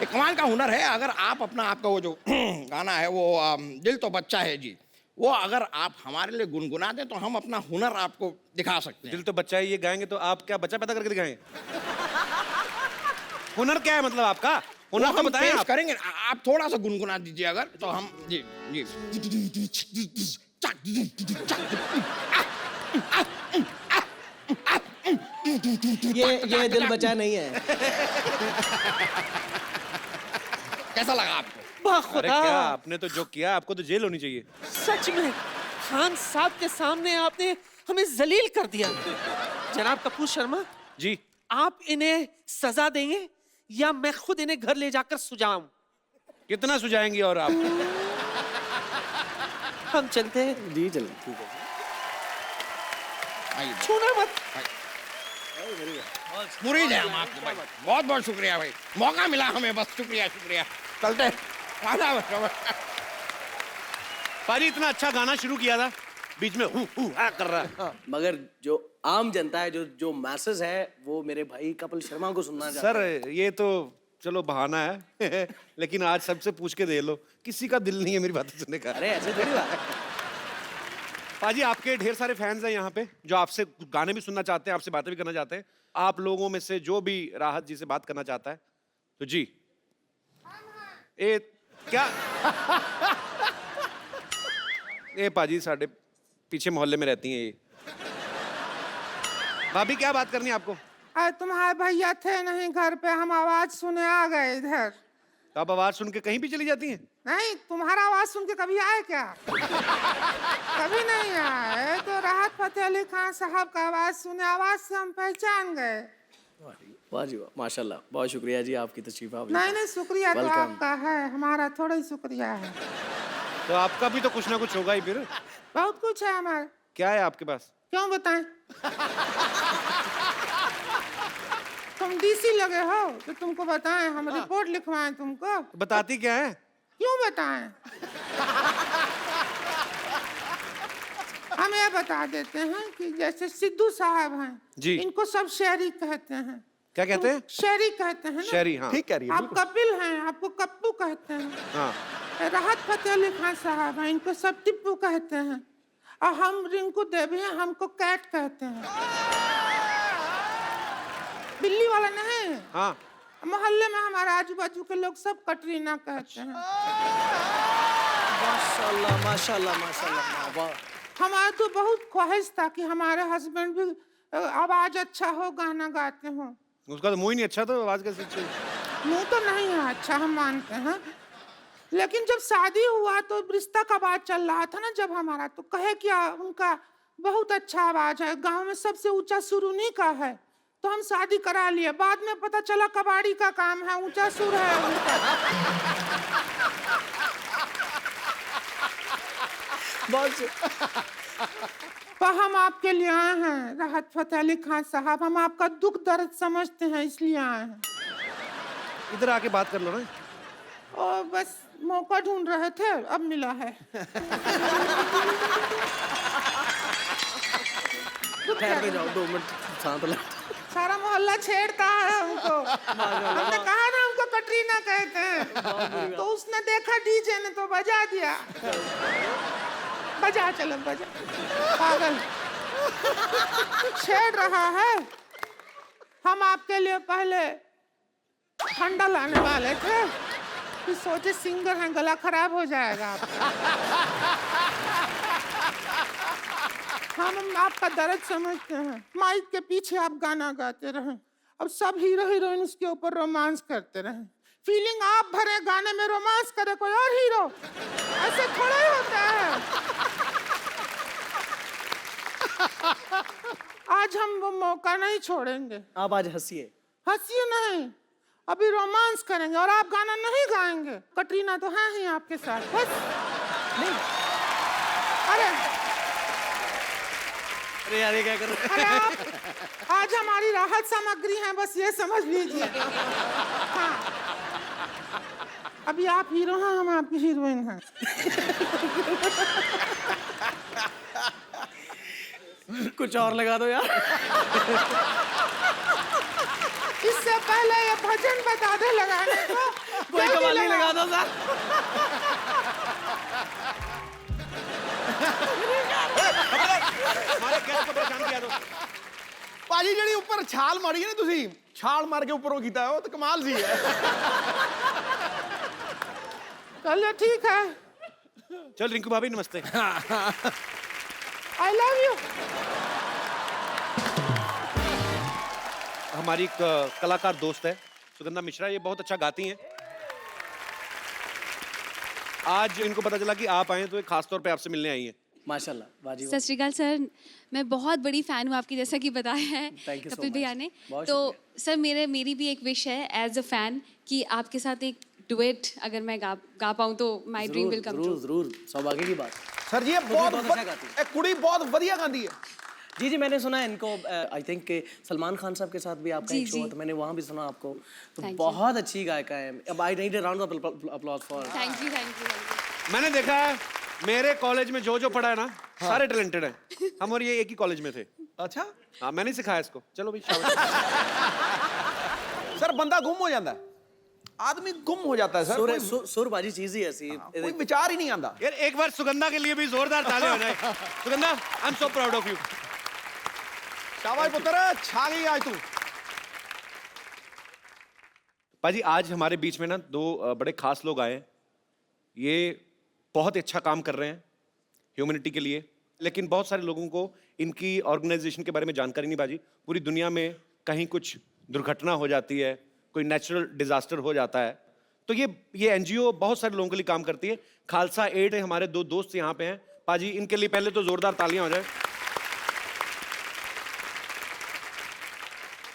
एक कमाल का हुनर है। अगर आप आपका वो जो गाना है वो दिल तो बच्चा है जी, वो अगर आप हमारे लिए गुनगुना दें तो हम अपना हुनर आपको दिखा सकते हैं। दिल तो बच्चा है ये गाएंगे तो आप क्या बच्चा पैदा करके दिखाएंगे? हुनर क्या है मतलब आपका? हुनर तो हम बताएं पेश आप। करेंगे, आप थोड़ा सा गुनगुना दीजिए अगर, तो हम जी जी। ये दिल बचा नहीं है। कैसा लगा आपको? वाह अरे खुदा, क्या आपने तो जो किया, आपको तो जेल होनी चाहिए। सच में खान साहब के सामने आपने हमें जलील कर दिया। जनाब कपूर शर्मा जी, आप इन्हें सजा देंगे या मैं खुद इन्हें घर ले जाकर सुझाऊं? कितना सुझाएंगे और आप? हम चलते हैं। जी चलो ठीक है। आइए, छूना मत। मुरीद है हम आपके भाई। बहुत बहुत शुक्रिया भाई, मौका मिला हमें, बस शुक्रिया। चलते हैं। पाजी इतना अच्छा गाना शुरू किया था, बीच में हु कर रहा है। मगर जो आम जनता है, जो मैसेज है, वो मेरे भाई कपिल शर्मा को सुनना चाहता है। सर ये तो चलो बहाना है लेकिन आज सबसे पूछ के दे लो, किसी का दिल नहीं है मेरी बातें सुनने का। अरे ऐसे थोड़ी बात है। पाजी आपके ढेर सारे फैंस हैं यहाँ पे जो आपसे गाने भी सुनना चाहते हैं, आपसे बातें भी करना चाहते हैं। आप लोगों में से जो भी राहत जी से बात करना चाहता है तो जी। ए क्या ए पाजी साढ़े पीछे मोहल्ले में रहती हैं ये। भाभी क्या बात करनी है आपको? अरे तुम्हारे भैया थे नहीं घर पे, हम आवाज सुने आ गए इधर। तो आप आवाज सुन के कहीं भी चली जाती हैं? नहीं, तुम्हारा आवाज सुन के कभी आए क्या? कभी नहीं आए। तो राहत फतेह अली खान साहब का आवाज सुने, आवाज से हम पहचान गए। वाह जी वाह, माशाल्लाह, बहुत शुक्रिया जी आपकी तशरीफ आवरी। नहीं, शुक्रिया तो Welcome. आपका है, हमारा थोड़ा ही शुक्रिया है। तो आपका भी तो कुछ ना कुछ होगा ही फिर। बहुत कुछ है हमारा। क्या है आपके पास? क्यों बताएं? तुम डीसी लगे हो तो तुमको बताएं, हम रिपोर्ट लिखवाएं तुमको? बताती क्या है? क्यों बताएं? हम ये बता देते हैं कि जैसे सिद्धू साहब हैं जी। इनको सब शेरी कहते हैं। क्या कहते हैं? शेरी कहते हैं ना? शेरी, हाँ। ठीक कह रही है, आप कपिल हैं, आपको कप्पू कहते हैं। हाँ। राहत फतेह अली खान साहब हैं, इनको सब टिप्पू कहते हैं। और हम रिंकू देवी हैं, हमको कैट कहते हैं। बिल्ली वाला नहीं। हाँ। मोहल्ले में हमारे आजू बाजू के लोग सब कटरीना कहते हैं। माशाल्लाह माशाल्लाह माशाल्लाह, वाह। हमारा तो बहुत ख्वाहिश था कि हमारे हस्बैंड भी आवाज अच्छा हो, गाना गाते हो। उसका तो मुंह ही नहीं अच्छा, तो आवाज कैसे अच्छी? मुंह तो नहीं है अच्छा, हम मानते हैं। लेकिन जब शादी हुआ तो रिश्ता का बात चल रहा था ना जब हमारा, तो कहे कि उनका बहुत अच्छा आवाज है, गांव में सबसे ऊंचा सुर उन्हीं का है, तो हम शादी करा लिए। बाद में पता चला कबाड़ी का काम है, ऊंचा सुर है उनका। पर हम आपके लिए आए हैं राहत फतेह अली खान साहब, हम आपका दुख दर्द समझते हैं इसलिए आए हैं। इधर आके बात कर लो ना। और बस मौका ढूंढ रहे थे, अब मिला है। ठहर के जाओ 2 मिनट शांत लो। सारा मोहल्ला छेड़ता है हमको। हमने कहा ना हमको कटरीना कहते हैं। तो उसने देखा डीजे ने तो बजा दिया। बजा चलो बजा, पागल छेड़ रहा है। हम आपके लिए पहले ठंडा लाने वाले थे, फिर सोचे सिंगर हैं, गला खराब हो जाएगा आपका। हम आपका दर्द समझते हैं। माइक के पीछे आप गाना गाते रहे, अब सब हीरो हीरोइन उसके ऊपर रोमांस करते रहे। फीलिंग आप भरे गाने में, रोमांस करे कोई और हीरो, ऐसे थोड़ा ही होता है। आज हम वो मौका नहीं छोड़ेंगे। आप आज हंसिए। हंसिए नहीं, अभी रोमांस करेंगे और आप गाना नहीं गाएंगे। कटरीना तो है ही आपके साथ, बस नहीं। अरे अरे यार ये क्या कर रहे अरे आप आज हमारी राहत सामग्री है, बस ये समझ लीजिए। हाँ, अभी आप हीरो हैं, हम आपकी हीरोइन हैं। कुछ और लगा दो यार। इससे पहले ये भजन बता दे लगाने को। कोई कवाली लगा दो सर। हमारे गेस्ट को परेशान किया तो ਭਾਜੀ ਜਿਹੜੀ ਉੱਪਰ ਛਾਲ ਮਾਰੀ ਹੈ ਨਾ ਤੁਸੀਂ, ਛਾਲ ਮਾਰ ਕੇ ਉੱਪਰੋਂ ਕੀਤਾ ਹੈ, ਉਹ ਤਾਂ ਕਮਾਲ ਸੀ। चलो ठीक है, चल रिंकू भाभी नमस्ते। I love you. हमारी एक कलाकार दोस्त है सुगंधा मिश्रा, ये बहुत अच्छा गाती हैं। आज इनको पता चला कि आप आए तो ये खास तौर पे आपसे मिलने आई हैं। माशाल्लाह, वाजी सत श्रीकाल सर, मैं बहुत बड़ी फ़ैन हूँ आपकी, जैसा कि बताया है Thank you so Kapil much. भैया ने। बहुत तो सर मेरी भी एक विश है एज अ फ़ैन कि आपके साथ एक डुएट अगर मैं गा पाऊँ तो my dream will come true. जरूर जरूर, सौभाग्य की बात। सर जी ये बहुत अच्छा गाती है। एक कुड़ी बहुत बढ़िया गाती है। जी जी, मैंने सुना है इनको, आई थिंक के सलमान खान साहब के साथ भी आपका जी, एक शो जी। है, तो मैंने वहाँ भी सुना आपको। तो Thank you. बहुत अच्छी गायिका है। अब I need a round of applause for. Thank you. मैंने देखा है मेरे कॉलेज में जो पढ़ा है ना, सारे टैलेंटेड हैं। हम और ये एक ही कॉलेज में थे। अच्छा हाँ, मैंने सिखाया इसको। चलो भाई शाबाश। सर बंदा गुम हो जाता है, आदमी गुम हो जाता है सर। सुर बाजी चीज ही ऐसी। कोई विचार ही नहीं आता। यार एक बार सुगंधा के लिए भी जोरदार ताली हो जाए। Sugandha, I am so proud of you. शाबाश पुत्र, छा गई आज तू। पाजी आज हमारे बीच में ना दो बड़े खास लोग आए हैं। ये बहुत ही अच्छा काम कर रहे हैं ह्यूमैनिटी के लिए, लेकिन बहुत सारे लोगों को इनकी ऑर्गेनाइजेशन के बारे में जानकारी नहीं बाजी। पूरी दुनिया में कहीं कुछ दुर्घटना हो जाती है, कोई नेचुरल डिजास्टर हो जाता है, तो ये एनजीओ बहुत सारे लोगों के लिए काम करती है। खालसा एड है, हमारे दो दोस्त यहाँ पे हैं। पाजी इनके लिए पहले तो जोरदार तालियां हो जाए।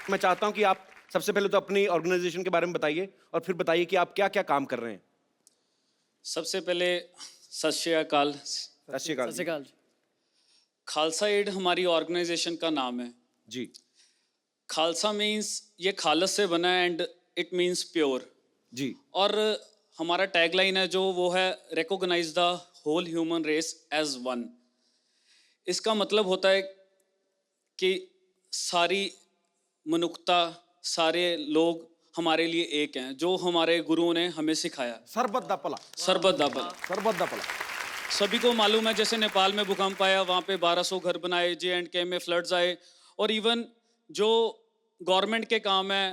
मैं चाहता हूं कि आप सबसे पहले तो अपनी ऑर्गेनाइजेशन के बारे में बताइए और फिर बताइए कि आप क्या क्या काम कर रहे हैं। सबसे पहले सत श्री अकाल। सत श्री अकाल। सत श्री अकाल। खालसा एड हमारी ऑर्गेनाइजेशन का नाम है जी। खालसा मीन्स ये खालस से बना है एंड इट मीन्स प्योर जी। और हमारा टैगलाइन है जो वो है recognise the whole human race as one. इसका मतलब होता है कि सारी मनुष्यता, सारे लोग हमारे लिए एक हैं, जो हमारे गुरुओं ने हमें सिखाया। सरबत दा भला। सरबत दा भला। सरबत दा भला। सभी को मालूम है, जैसे नेपाल में भूकंप आया, वहाँ पे 1200 घर बनाए, J&K में फ्लड्स आए, और इवन जो गवर्नमेंट के काम है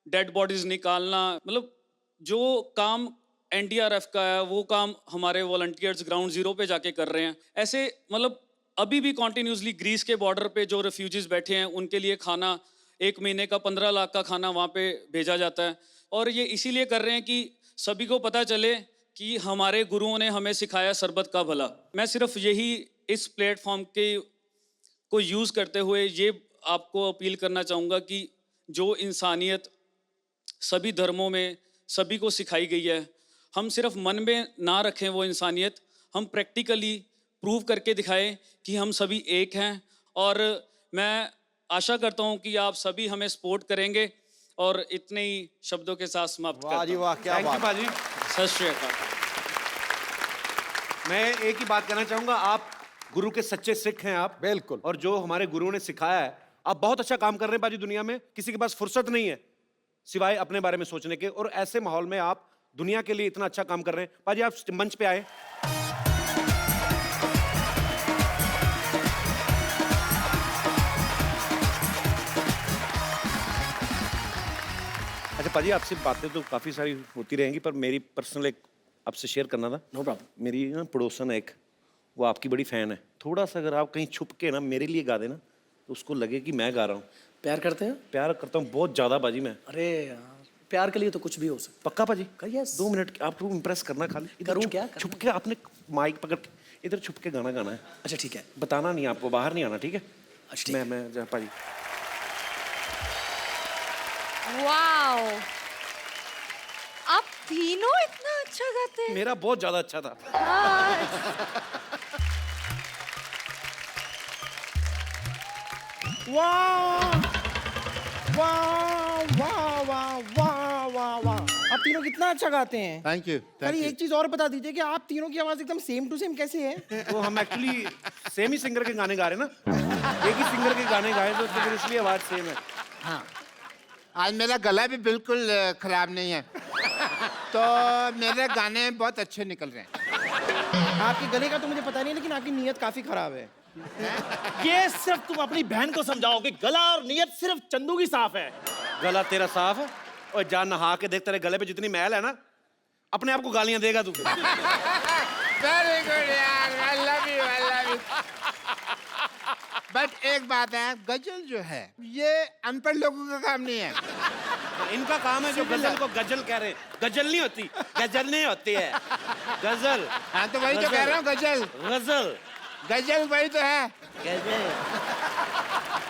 डेड बॉडीज निकालना, मतलब जो काम NDRF का है वो काम हमारे वॉलंटियर्स ग्राउंड जीरो पे जाके कर रहे हैं। ऐसे मतलब अभी भी कॉन्टिन्यूसली ग्रीस के बॉर्डर पे जो रेफ्यूजीज बैठे हैं उनके लिए खाना 1 महीने का 15 लाख का खाना वहाँ पे भेजा जाता है। और ये इसीलिए कर रहे हैं कि सभी को पता चले कि हमारे गुरुओं ने हमें सिखाया सरबत का भला। मैं सिर्फ यही इस प्लेटफॉर्म के को यूज़ करते हुए ये आपको अपील करना चाहूँगा कि जो इंसानियत सभी धर्मों में सभी को सिखाई गई है, हम सिर्फ मन में ना रखें वो इंसानियत, हम प्रैक्टिकली प्रूव करके दिखाएं कि हम सभी एक हैं। और मैं आशा करता हूं कि आप सभी हमें सपोर्ट करेंगे और इतने ही शब्दों के साथ समाप्त करता हूं। वाह जी वाह, क्या बात। बाजी। सत श्री अकाल। मैं एक ही बात कहना चाहूंगा, आप गुरु के सच्चे सिख हैं आप। बिल्कुल। और जो हमारे गुरुओं ने सिखाया है, आप बहुत अच्छा काम कर रहे हैं बाजी। दुनिया में किसी के पास फुर्सत नहीं है सिवाय अपने बारे में सोचने के। और ऐसे माहौल में आप दुनिया के लिए इतना अच्छा काम कर रहे हैं। पाजी आप मंच पे आए। अच्छा पाजी, आपसे बातें तो काफ़ी सारी होती रहेंगी, पर मेरी पर्सनल एक आपसे शेयर करना था। No problem. मेरी ना पड़ोसन है एक, वो आपकी बड़ी फ़ैन है। थोड़ा सा अगर आप कहीं छुप के ना मेरे लिए गा देना तो उसको लगे कि मैं गा रहा हूँ। प्यार करते हैं? प्यार करता हूँ बहुत ज़्यादा बाजी मैं। अरे यार, प्यार के लिए तो कुछ भी हो सकता पक्का पाजी? यस। 2 मिनट आप इम्प्रेस करना खाली। इधर करूँ छुप- क्या? छुप के आपने माइक पकड़ के इधर छुप के गाना गाना है। अच्छा ठीक है। बताना नहीं आपको, बाहर नहीं आना, ठीक है? अच्छा ठीक मैं जा पाजी। वाओ, आप तीनों इतना अच्छा गाते हैं। मेरा बहुत ज़्यादा अच्छा था। वाह वाह वाह वाह वाह वाह वाह, आप तीनों कितना अच्छा गाते हैं। Thank you. अरे एक चीज और बता दीजिए कि आप तीनों की आवाज एकदम सेम टू सेम कैसे है। तो हम एक्चुअली सेम ही सिंगर के गाने गा रहे हैं ना, एक ही सिंगर के गाने गाए तो फिर इसलिए आवाज़ सेम है। हाँ, आज मेरा गला भी बिल्कुल खराब नहीं है, तो मेरे गाने बहुत अच्छे निकल रहे हैं। आपके गले का तो मुझे पता नहीं, लेकिन आपकी नीयत काफी खराब है। ये सिर्फ तुम अपनी बहन को समझाओ कि गला और नीयत सिर्फ चंदू की साफ है। गला तेरा साफ है और जा नहा के देख, तेरे गले पे जितनी मैल है ना, अपने आप को गालियां देगा तू। वेरी गुड यार, I love you, I love you. But एक बात है, गजल जो है ये अनपढ़ लोगों का काम नहीं है। इनका काम है जो गजल को गजल कह रहे हैं। गजल नहीं होती, गजल नहीं होती है, गजल। हाँ तो वही तो कह रहा हूँ, गजल गजल गजल वही तो है।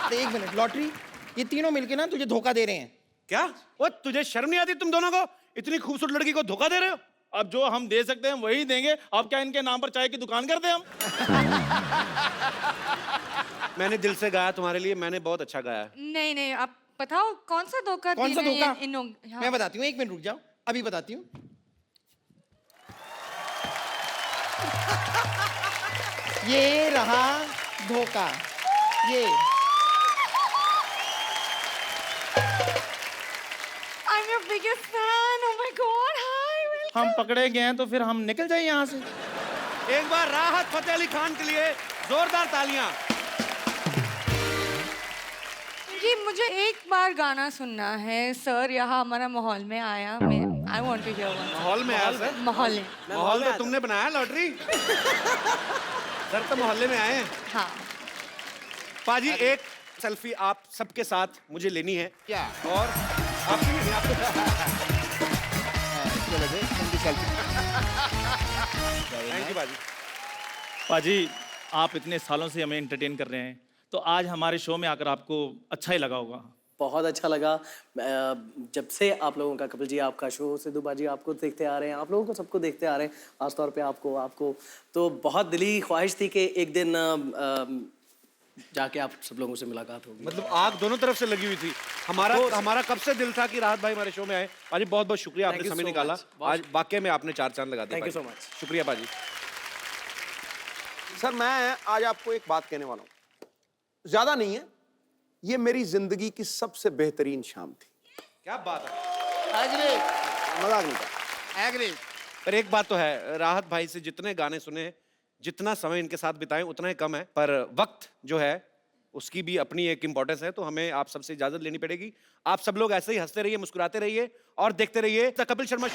तो एक मिनट, लॉटरी, ये तीनों मिलके ना तुझे धोखा दे रहे हैं। क्या? वो तुझे शर्म नहीं आती तुम दोनों को? इतनी खूबसूरत लड़की को धोखा दे रहे हो? अब जो हम दे सकते हैं वही देंगे। अब क्या इनके नाम पर चाय की दुकान कर दें हम? मैंने दिल से गाया तुम्हारे लिए, मैंने बहुत अच्छा गाया है। नहीं नहीं, आप बताओ कौन सा धोखा कौन सा दे रहे हैं धोखा? हाँ। मैं बताती हूँ, 1 मिनट रुक जाओ, अभी बताती हूँ। ये रहा धोखा, ये। I'm your biggest fan. Oh my God. Hi. हम पकड़े गए हैं तो फिर हम निकल जाए यहाँ से। एक बार राहत फतेह अली खान के लिए जोरदार तालियां। जी मुझे एक बार गाना सुनना है सर, यहाँ हमारा माहौल में आया। मैं I want to hear one. माहौल में आया सर? माहौल में। माहौल तो तुमने बनाया लॉटरी। सर तो मोहल्ले में आए हैं। हाँ। पाजी एक सेल्फी आप सबके साथ मुझे लेनी है। क्या? और आपकी नहीं, आपको। थैंक यू पाजी। पाजी, आप इतने सालों से हमें एंटरटेन कर रहे हैं, तो आज हमारे शो में आकर आपको अच्छा ही लगा होगा। बहुत अच्छा लगा। जब से आप लोगों का, कपिल जी आपका शो, सिद्धू बाजी आपको देखते आ रहे हैं, आप लोगों को सबको देखते आ रहे हैं, खासतौर पे आपको तो बहुत दिली ख्वाहिश थी कि एक दिन जाके आप सब लोगों से मुलाकात होगी। मतलब आग दोनों तरफ से लगी हुई थी। हमारा कब से दिल था कि राहत भाई हमारे शो में आए। पाजी बहुत बहुत शुक्रिया, आपने समय निकाला। आज वाकई में आपने 4 चांद लगा दिए। Thank you so much. शुक्रिया पाजी। सर मैं आज आपको एक बात कहने वाला हूं, ज्यादा नहीं है, ये मेरी जिंदगी की सबसे बेहतरीन शाम थी। क्या बात है? एग्री, मजाक नहीं कर। एग्री। पर एक बात तो है, राहत भाई से जितने गाने सुने, जितना समय इनके साथ बिताएं उतना ही कम है। पर वक्त जो है उसकी भी अपनी एक इंपॉर्टेंस है, तो हमें आप सबसे इजाजत लेनी पड़ेगी। आप सब लोग ऐसे ही हंसते रहिए, मुस्कुराते रहिए और देखते रहिए द कपिल शर्मा।